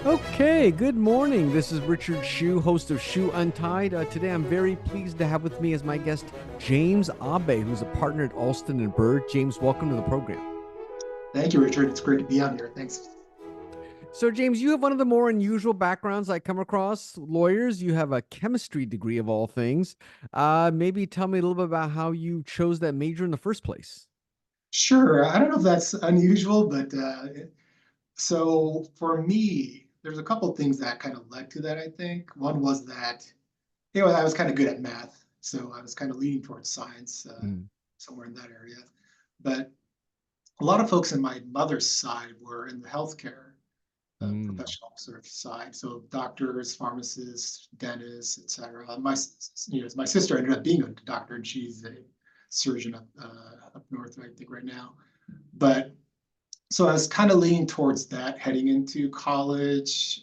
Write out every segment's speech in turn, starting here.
Okay, good morning. This is Richard Hsu, host of Hsu Untied. Today I'm very pleased to have with me as my guest James Abe, who's a partner at Alston Bird. James, welcome to the program. Thank you, Richard. It's great to be on here. Thanks. So, James, you have one of the more unusual backgrounds I come across. Lawyers, you have a chemistry degree of all things. Maybe tell me a little bit about how you chose that major in the first place. Sure. I don't know if that's unusual, but so for me, there's a couple of things that kind of led to that, I think. One was that, I was kind of good at math. So I was kind of leaning towards science, Mm. somewhere in that area. But a lot of folks in my mother's side were in the healthcare Mm. professional sort of side. So doctors, pharmacists, dentists, et cetera. My sister ended up being a doctor, and she's a surgeon up north, I think, right now. But so I was kind of leaning towards that heading into college,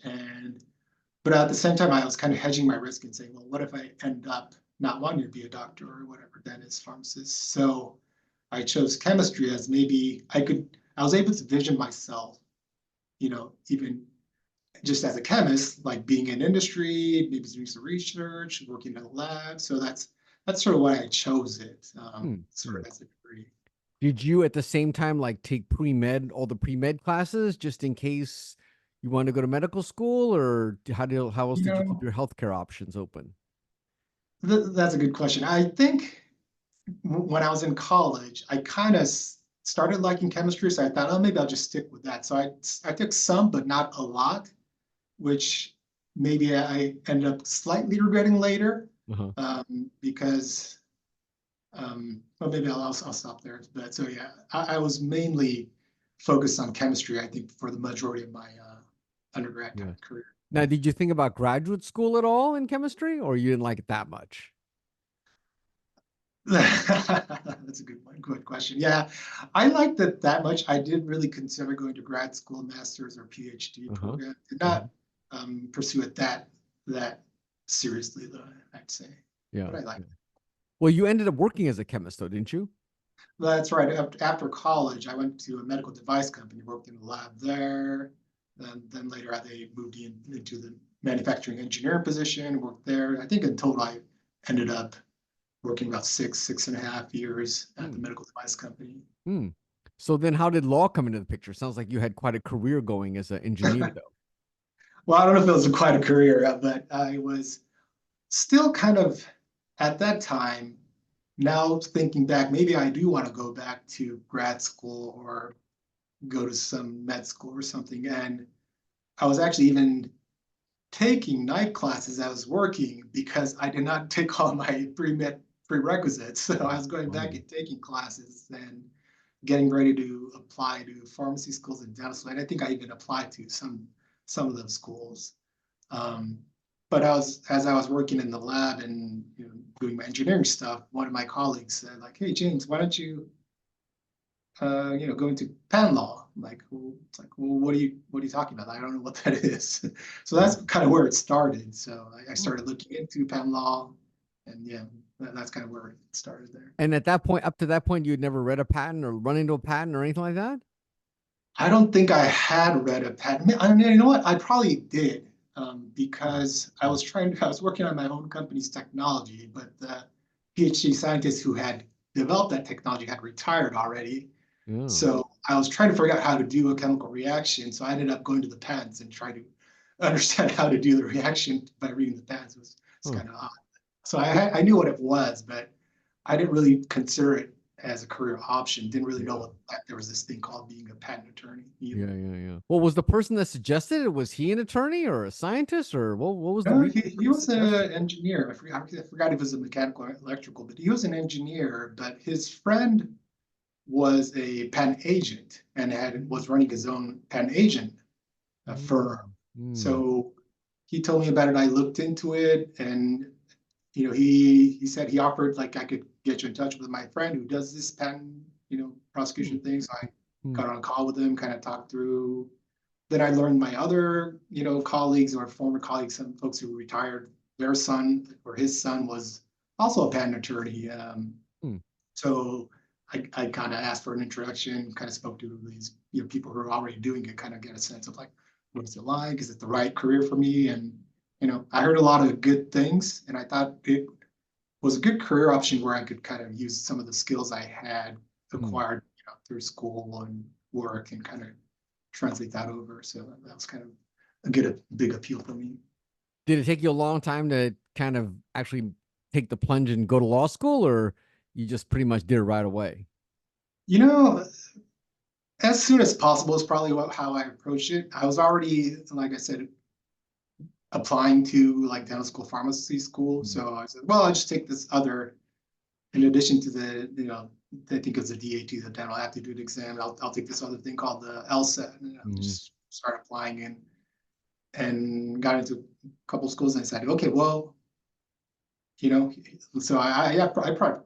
but at the same time, I was kind of hedging my risk and saying, well, what if I end up not wanting to be a doctor or whatever, dentist, pharmacist? So I chose chemistry as maybe I was able to vision myself, even just as a chemist, like being in industry, maybe doing some research, working in a lab. So that's sort of why I chose it, Mm. sort Mm. of as a degree. Did you at the same time like take all the pre-med classes just in case you wanted to go to medical school, or how else You did you keep know, your healthcare options open? that's a good question. I think when I was in college, I kind of started liking chemistry, so I thought, oh, maybe I'll just stick with that. So I took some, but not a lot, which maybe I ended up slightly regretting later, Uh-huh. because well, maybe I'll stop there. But so yeah, I was mainly focused on chemistry, I think, for the majority of my undergrad Yeah. career. Now, did you think about graduate school at all in chemistry, or you didn't like it that much? That's a good one. Good question. Yeah, I liked it that much. I did really consider going to grad school, master's or PhD Uh-huh. program. Did Uh-huh. not pursue it that seriously, though, I'd say. Yeah. But I liked Yeah. it. Well, you ended up working as a chemist, though, didn't you? That's right. After college, I went to a medical device company, worked in the lab there. Then later, they moved into the manufacturing engineering position, worked there. I think in total, I ended up working about 6.5 years at the Hmm. medical device company. Hmm. So then how did law come into the picture? Sounds like you had quite a career going as an engineer, though. Well, I don't know if it was quite a career, but I was still kind of at that time. Now thinking back, maybe I do want to go back to grad school or go to some med school or something. And I was actually even taking night classes as I was working because I did not take all my pre-med prerequisites. So I was going back Funny. and taking classes and getting ready to apply to pharmacy schools and dental school. And I think I even applied to some of those schools. Um, but as I was working in the lab and doing my engineering stuff, one of my colleagues said, like, "Hey James, why don't you go into patent law?" I'm like, well, it's like, well, what are you talking about? I don't know what that is. So Yeah. that's kind of where it started. So I Oh. started looking into patent law, and yeah, that's kind of where it started there. And at that point, up to that point, you had never read a patent or run into a patent or anything like that? I don't think I had read a patent. I mean, you know what? I probably did, Hmm. because I was working on my own company's technology, but the PhD scientist who had developed that technology had retired already. Yeah. So I was trying to figure out how to do a chemical reaction. So I ended up going to the patents and trying to understand how to do the reaction by reading the patents. It's Huh. kind of odd. So I knew what it was, but I didn't really consider it as a career option. Didn't really know Yeah. that there was this thing called being a patent attorney Yeah, either. yeah, yeah. Well, was the person that suggested it, was he an attorney or a scientist, or what was the No, reason he for the was suggestion? an engineer. I forgot if it was a mechanical or electrical, but he was an engineer. But his friend was a patent agent and was running his own patent agent firm. Mm. Mm. So he told me about it. I looked into it, and he said he offered, like, I could get you in touch with my friend who does this patent, Mm. prosecution thing. So I Mm. got on a call with him, kind of talked through. Then I learned my other, colleagues or former colleagues, some folks who retired, their son or his son was also a patent attorney. Mm. So I kind of asked for an introduction, kind of spoke to these people who are already doing it, kind of get a sense of, like, What's it like? Is it the right career for me? And, I heard a lot of good things, and I thought it was a good career option where I could kind of use some of the skills I had Hmm. acquired, through school and work and kind of translate that over. So that was kind of a big appeal for me. Did it take you a long time to kind of actually take the plunge and go to law school, or you just pretty much did it right away? You know, as soon as possible is probably how I approached it. I was already, like I said, applying to like dental school, pharmacy school. Mm. So I said, well, I'll just take this other, in addition to the, I think it's the DAT, the dental aptitude exam. I'll take this other thing called the LSAT, and Mhm. just start applying in, and got into a couple of schools, and I said, okay, well, you know, so I probably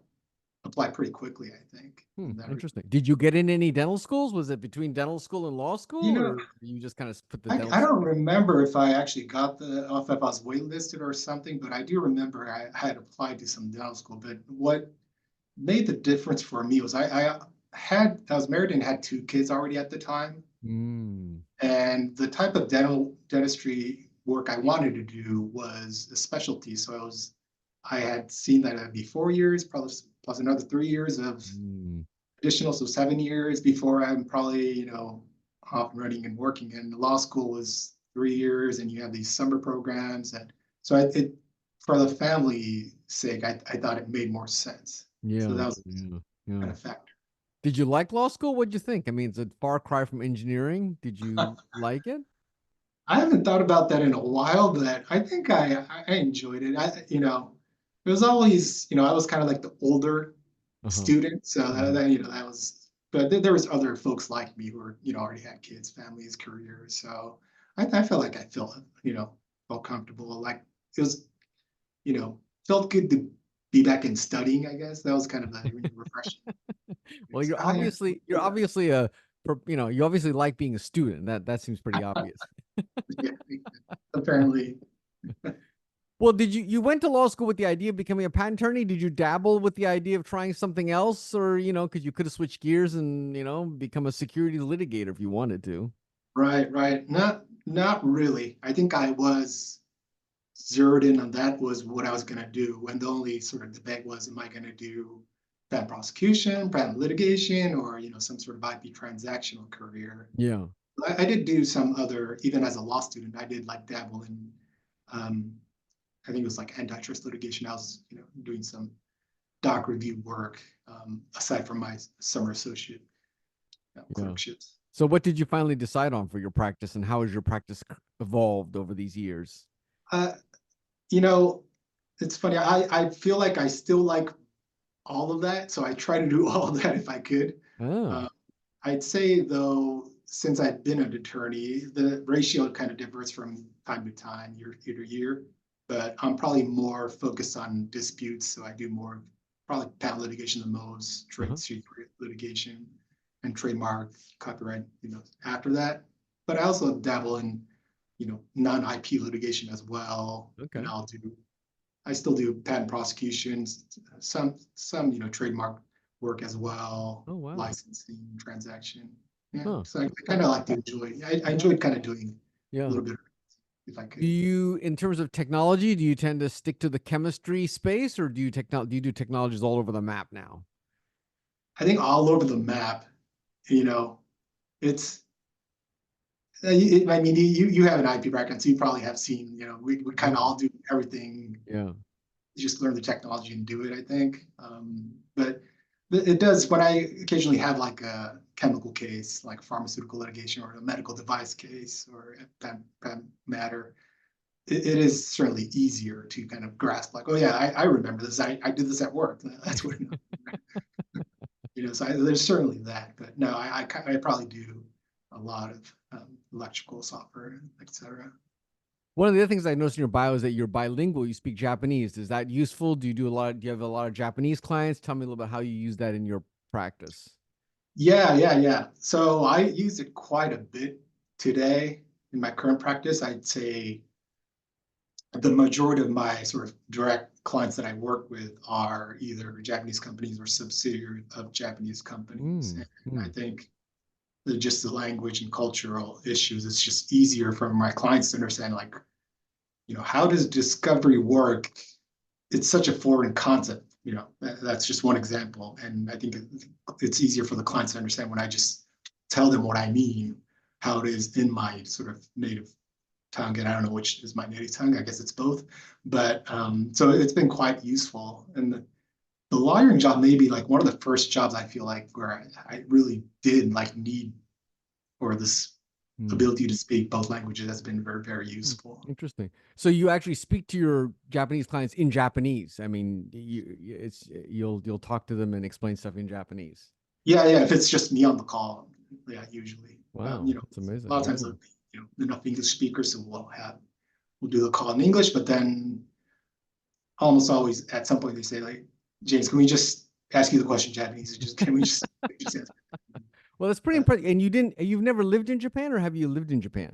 applied pretty quickly, I think. In that, Interesting. Did you get in any dental schools? Was it between dental school and law you school, know, or you just kind of put the I, dental I don't school? remember if I actually got if I was waitlisted or something, but I do remember I had applied to some dental school. But what made the difference for me was I was married and had two kids already at the time. Mm. And the type of dentistry work I wanted to do was a specialty. So I had seen that it'd be 4 years, probably plus another 3 years of Mm. additional, so 7 years before I'm probably, off and running and working. And the law school was 3 years, and you have these summer programs. And so for the family sake, I thought it made more sense. So Yeah, that was yeah, yeah. kind of factor. Did you like law school? What'd you think? I mean, it's a far cry from engineering. Did you like it? I haven't thought about that in a while, but I think I enjoyed it. It was always, I was kind of like the older Uh-huh. student, so Mhm. that was. But there was other folks like me who were, already had kids, families, careers. So I felt like I felt comfortable. Like it was, felt good to be back in studying. I guess that was kind of a refreshing. Well, It's, oh yeah, you're obviously you obviously like being a student. That seems pretty obvious. yeah, apparently. Well, you went to law school with the idea of becoming a patent attorney? Did you dabble with the idea of trying something else, or because you could have switched gears and become a securities litigator if you wanted to? Right, right. Not really. I think I was zeroed in on that was what I was going to do. And the only sort of debate was, am I going to do patent prosecution, patent litigation, or some sort of IP transactional career? Yeah. I did do some other, even as a law student, I did like dabble in, um, I think it was like antitrust litigation. I was, doing some doc review work, aside from my summer associate, Yeah. clerkships. So what did you finally decide on for your practice, and how has your practice evolved over these years? Uh, you know, it's funny. I feel like I still like all of that, so I try to do all of that if I could. Oh. Uh, I'd say though, since I've been an attorney, the ratio kind of differs from time to time, year to year. But I'm probably more focused on disputes, so I do more probably patent litigation the most, Uh-huh. trade secret litigation, and trademark, copyright. After that. But I also dabble in, non-IP litigation as well, and Okay. I still do patent prosecutions, some trademark work as well, Oh, wow. licensing, transaction. Yeah, Huh. so I kind Okay. of like to enjoy. I enjoyed kind of doing a Yeah. little bit if I Do could. you, in terms of technology, do you tend to stick to the chemistry space, or do you do technologies all over the map now? I think all over the map. You know, it's. I mean, you have an IP background, so you probably have seen. We kind of Yeah. all do everything. Yeah. You just learn the technology and do it. I think, but it does when I occasionally have like a chemical case, like pharmaceutical litigation or a medical device case or a matter. It is certainly easier to kind of grasp, like, oh yeah, I remember this. I did this at work. That's what So there's certainly that, but no, I probably do a lot of electrical software, etc. One of the other things I noticed in your bio is that you're bilingual. You speak Japanese. Is that useful? Do you have a lot of Japanese clients? Tell me a little bit how you use that in your practice. Yeah. So I use it quite a bit today in my current practice. I'd say the majority of my sort of direct clients that I work with are either Japanese companies or subsidiary of Japanese companies. Mm, And I mm. think just the language and cultural issues. It's just easier for my clients to understand, like, how does discovery work? It's such a foreign concept. That's just one example. And I think it's easier for the clients to understand when I just tell them what I mean, how it is in my sort of native tongue. And I don't know which is my native tongue. I guess it's both. But so it's been quite useful. And the lawyering job may be like one of the first jobs I feel like where I really did like need, or this ability to speak both languages has been very, very useful. Interesting. So you actually speak to your Japanese clients in Japanese. I mean, you'll talk to them and explain stuff in Japanese. Yeah. If it's just me on the call, yeah, usually. Wow, that's amazing. A lot of times, enough English speakers who we'll do the call in English, but then almost always at some point they say, like, James, can we just ask you the question in Japanese? Can we just answer? Well, that's pretty impressive. And you've never lived in Japan, or have you lived in Japan?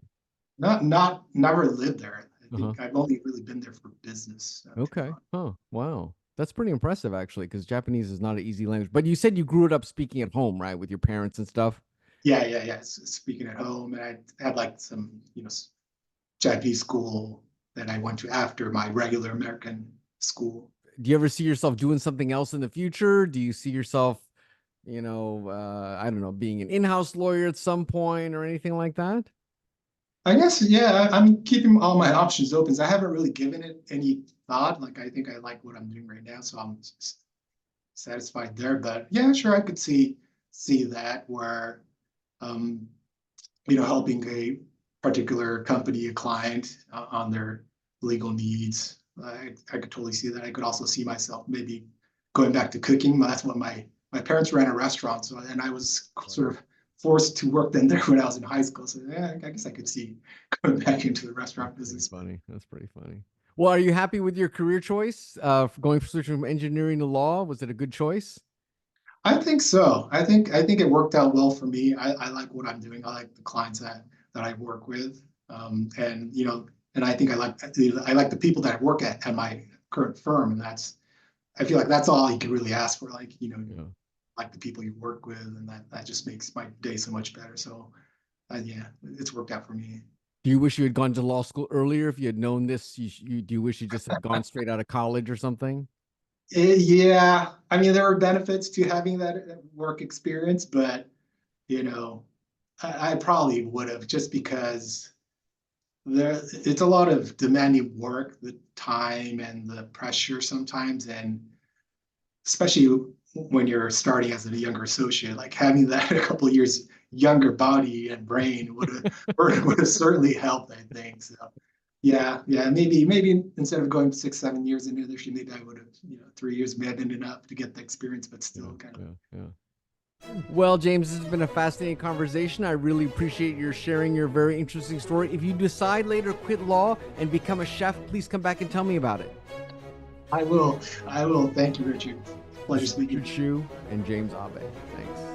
Never lived there. I think I've only really been there for business. Okay. Huh. Wow. That's pretty impressive, actually, because Japanese is not an easy language. But you said you grew it up speaking at home, right, with your parents and stuff? Yeah. Speaking at home, and I had like some, Japanese school that I went to after my regular American school. Do you ever see yourself doing something else in the future? Do you see yourself, I don't know, being an in-house lawyer at some point or anything like that? I guess, yeah, I'm keeping all my options open. I haven't really given it any thought. Like, I think I like what I'm doing right now, so I'm satisfied there. But yeah, sure, I could see that where, helping a particular company, a client on their legal needs. I could totally see that. I could also see myself maybe going back to cooking. That's what my parents ran a restaurant, so and I was sort of forced to work then there when I was in high school. So yeah, I guess I could see going back into the restaurant business. Funny. That's pretty funny. Well, are you happy with your career choice? Switching from engineering to law, was it a good choice? I think so. I think it worked out well for me. I like what I'm doing. I like the clients that I work with, and and I think I like the people that I work at my current firm, and I feel like that's all you can really ask for. Like like the people you work with, and that just makes my day so much better. So yeah, it's worked out for me. Do you wish you had gone to law school earlier? If you had known this, do you wish you just had gone straight out of college or something? Yeah, I mean, there are benefits to having that work experience, but I probably would have, just because it's a lot of demanding work, the time and the pressure sometimes, and especially when you're starting as a younger associate, like having that a couple of years younger body and brain would have certainly helped, I think. So yeah, maybe instead of going 6-7 years in the industry, maybe I would have, 3 years may have been enough to get the experience, but still Yeah. Well, James, this has been a fascinating conversation. I really appreciate your sharing your very interesting story. If you decide later to quit law and become a chef, please come back and tell me about it. I will. Thank you, Richard. Pleasure speaking. Richard Hsu and James Abe. Thanks.